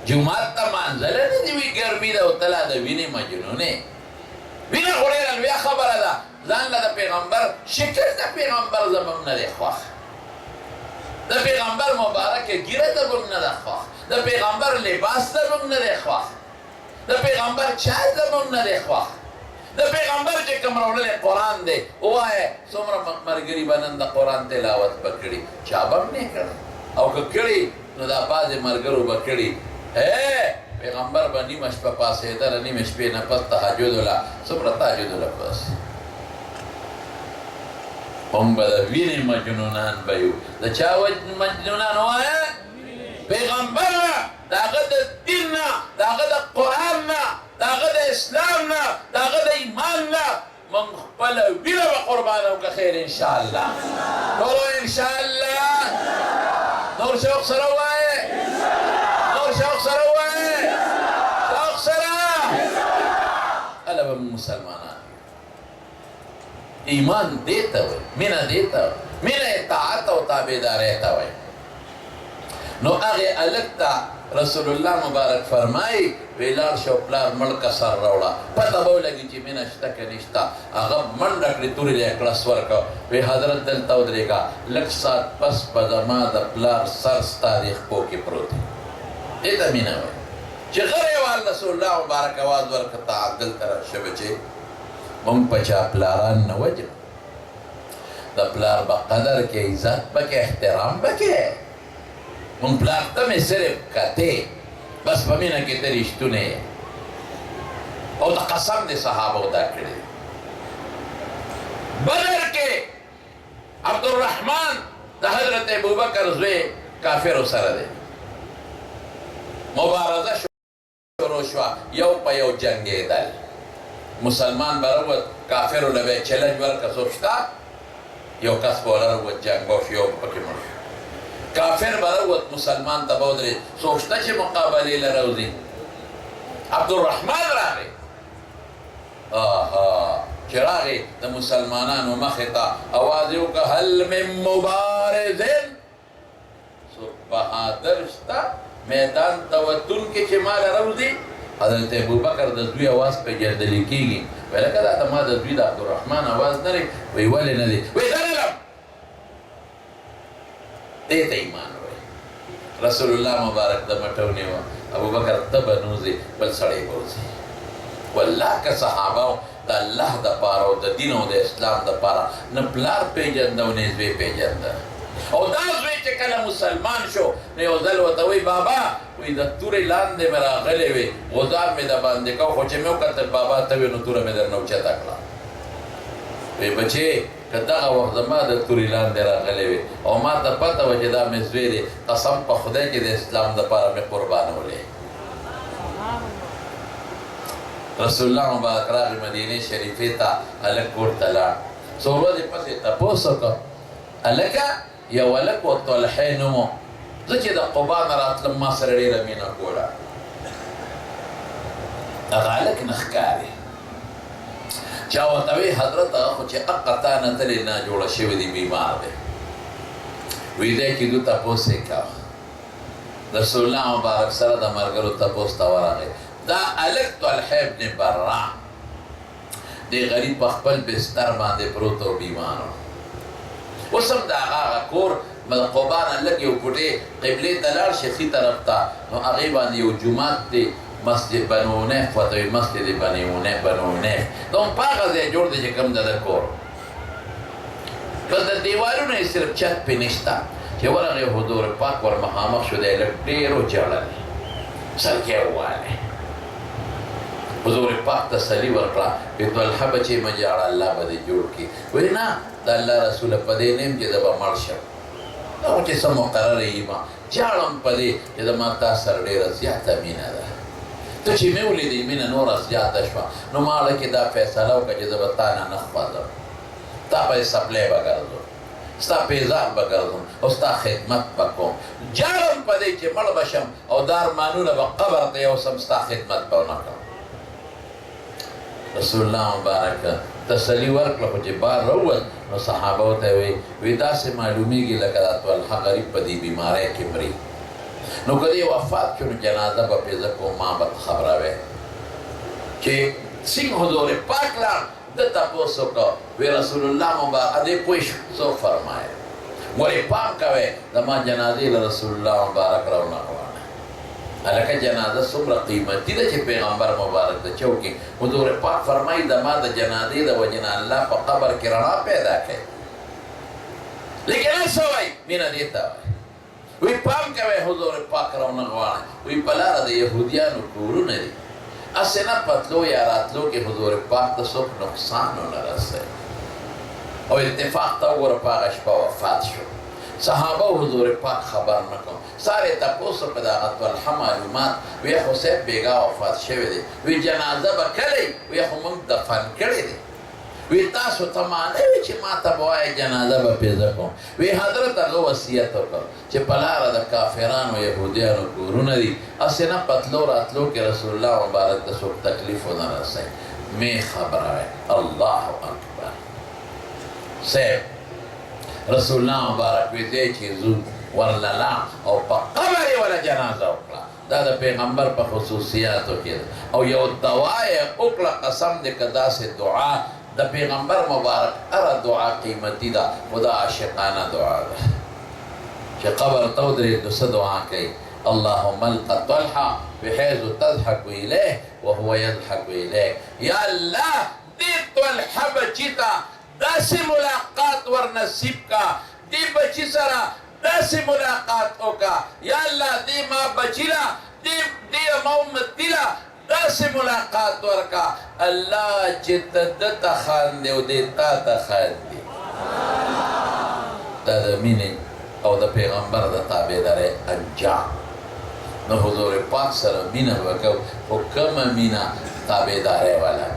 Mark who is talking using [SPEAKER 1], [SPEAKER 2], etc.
[SPEAKER 1] جمعات ته مانځله نه دي وي ګرمي ده او تله د وینې مجنونې وینه خو ډېره لویه خبره ده ځان له د پیغمبر شکل د پیغمبر زموږ نه دی خوښ د پیغمبر مبارکه ګیره زموږ نه ده خوښ د پیغمبر لباس زموږ نه دی خوښ د پیغمبر چای زموږ نه دی خوښ د پیغمبر چې کوم راوړلی قرآن دی ووایه څومره ملګري به نن د قرآن تلاوت به کړي چا به هم نه کړی او که کړي نو دا بعضې ملګرو به کړي پیغمبر به نیمه شپه پاڅېدله نیمه شپې نه پس تهجد وله څومره تهجد وله پس هم به د وینې مجنونان به یو د چا مجنونان ووایه پیغمبر نه د هغه د دین نه د هغه د قرآن نه د هغه د اسلام نه د هغه د ایمان نه من خپله وینه به قربانه وکړه خیر انشاءالله ټولو انشاءالله نور شوق سره ووایه نور شوق سره ووایه شوق سره هله به مسلمانان ایمان دیتا وی مینه دیتا وی مینه اطاعت او تابعدارۍ ته وی نو هغې هلک ته رسول الله مبارک فرمایي وی لاړ شه او پلار مړکه سر راوړه پته به ولګي چې مینه شته که نشته هغه منډه کړې تورې له یې کړس ورکړه وی حضرت دلته ودرېږه لږ ساعت پس به زما د پلار سر ستا دې خپو کې پروت وي دې ته مینه وایي چې غری وال رسول الله مبارک اواز ورکړه ته دلته راشه بچې مونږ په چا پلاران نه وجه د پلار به قدر کې عزت به کې احترام به کې مونږ پلار ته مې صرف کتې بس په مینه کې ته رښتونی او د قسم د صحابو دا کړي بدر کې عبدالرحمن د حضرت ابوبکر زوی کافرو سره دی مبارزه شروع شوه یو په یو جنګېدل مسلمان براوت کافرو له به چلنج ورکړه څوک شته یو کس به ولروت جنګ به وشو یو پکې مړ شو کافر براوت مسلمان ته به ودرېد څوک شته چې مقابلې له راوځي عبدالرحمن راغی چې راغی د مسلمانانو مخې ته اواز یې وکړه هل من مبارزن څوک بهادر شته میدان ته وتونکي چې ما له راوځي حضرت ابوبکر د زوی اواز پیژندلی کېږي وایي لکه دا ته ما د زوی د عبدالرحمن اواز نه دی وایي ولې نه دی وایي درلم دې ته ایمان وایي رسول الله مبارک د مټه ونیوه ابوبکر ته به نوځي بل سړی به وځي والله که صحابه د الله دپاره او د دین او د اسلام دپاره نه پلار پیژنده او نه زوی پیژنده او دا زوی چې کله مسلمان شو نو یو ځل ورته وایي بابا وایي د تورې لاندې مې راغلی وې غذار مې د باندې کو خو چې مې وکتل بابا ته وې نو توره مې درنه اوچته کړه وایي بچې که دغه وخت زما د تورې لاندې راغلی وې او ما ته پته وه چې دا مې زوی دی قسم په خدای چې د اسلام دپاره مې قربانولی رسول الله مبارک راغی مدینې شریفې ته هلک کور ته لاړ څو ورځې پسې تپوس وکړه هلکه یو هلک و طلحې نوم و زه چې د قبا نه راتلم ما سره ډېره مینه کوله هغه هلک نه ښکاري چا ورته وایي حضرت هغه خو چې حقه تا نه تلې نه جوړه شوی دی بیمار دی وایي دی چې دو تپوس یې کوه رسول الله مبارک سره د ملګرو تپوس ته ورغی دا هلک طلحې ابن برا دی غریب په خپل بستر باندې پروت او بیمار و اوس هم د هغه کور د قبا نه لږ یو کوټې قبلې ته لاړ شي ښي طرف ته نو هغې باندې یو جومات دی مسجد بنو عنیف ورته وایي مسجد بنو عنیف دا هم په هغه ځای جوړ دی چې کوم د ده کور که د دیوالونو یې صرف چت پې نشته چې ورغې حضور پاک ور مخامخ شو دی لږ ډېر وچړلی سرکې ووالی حضور پاک تسلی ورکړه وایي طلحه بچې مه ژاړه الله به دې جوړ کړي وایي نه د الله رسوله په دې نه یم چې زه به مړ شم دا خو چې څه مقرره یم ژاړم په دې چې زما تا سره ډېره زیاته مینه ده ته چې مې ولیدې مینه نوره زیاته شوه نو ما هلکې دا فیصله وکړه چې زه به تا نه نه خوځم تا به سپلی به ګرځم ستا پیزار به ګرځم او ستا خدمت به کوم ژاړم په دې چې مړ به شم او دا ارمانونه به قبر ته یوسم ستا خدمت به ونه کړم رسول الله مبارک تسلی ورکړه خو چې بار راووت نو صحابه ورته وایي داسې معلومیږي لکه دا طلحه غریب په دې بیمارۍ کې مري نو کدی وفات شو جنازه به پیزه کو ما به خبره وي چې څنګه حضور پاک لا د تاسو کو وی رسول الله مبارک دې پوښ سو فرمایي ولی پاک کوي د ما جنازې رسول الله مبارک راونه الکه جنازه څومره قیمتي ده چې پیغمبر مبارک د چوکي حضور پاک فرمایي د ما د جنازې د وجنه الله په قبر کې رڼا پیدا کړي لیکن سوای مینا دیتا وی پام کوي حضور پاک راونه غواړي وی بلاره د يهوديانو کورونه دي اسنه پتلو یا راتلو کې حضور پاک د څوک نقصان نه رسي او اتفاق تا وګوره پاک شپه وفات شو صحابه حضور پاک خبر نکو ساره تاسو په دغه طلحه معلومات وی حسین بیگا وفات شوی دی وی جنازه به کړی وی هم دفن کړی دی وی تاسو ته معنی چې ما ته وای جنازه به پیدا کوم وی حضرت هغه وصیت وکړ چې پلار د کافرانو يهوديانو کورونه دي اسنه پتلو راتلو کې رسول الله مبارک د څوک تکلیف نه رسي می خبره الله اکبر سه رسول الله مبارک وی دې چې زو ورلالا او په قبر ولا جنازه وکړه دا د پیغمبر په خصوصیاتو کې او یو دعای وکړه قسم دې کدا سه دعا د پیغمبر مبارک اره دعا قیمتي ده خدا عاشقانه دعا ده چې قبر تو درې د دعا کوي اللهم الق طلحه بحيث تضحك اليه وهو يضحك اليك يا الله دې طلحه بچیتا داسې ملاقات ورنصیب کا دې بچی سره داسې ملاقات وکا یا الله دې ما بچیلا دې ما امتیلا داسې ملاقات ورکا الله چې تدته خاندي او دې تا ته خاندي دا د مینې او د پیغمبر د تابعدارۍ انجام نو حضور پاک سره مینه وکړو خو کومه مینه تابعدارۍ والا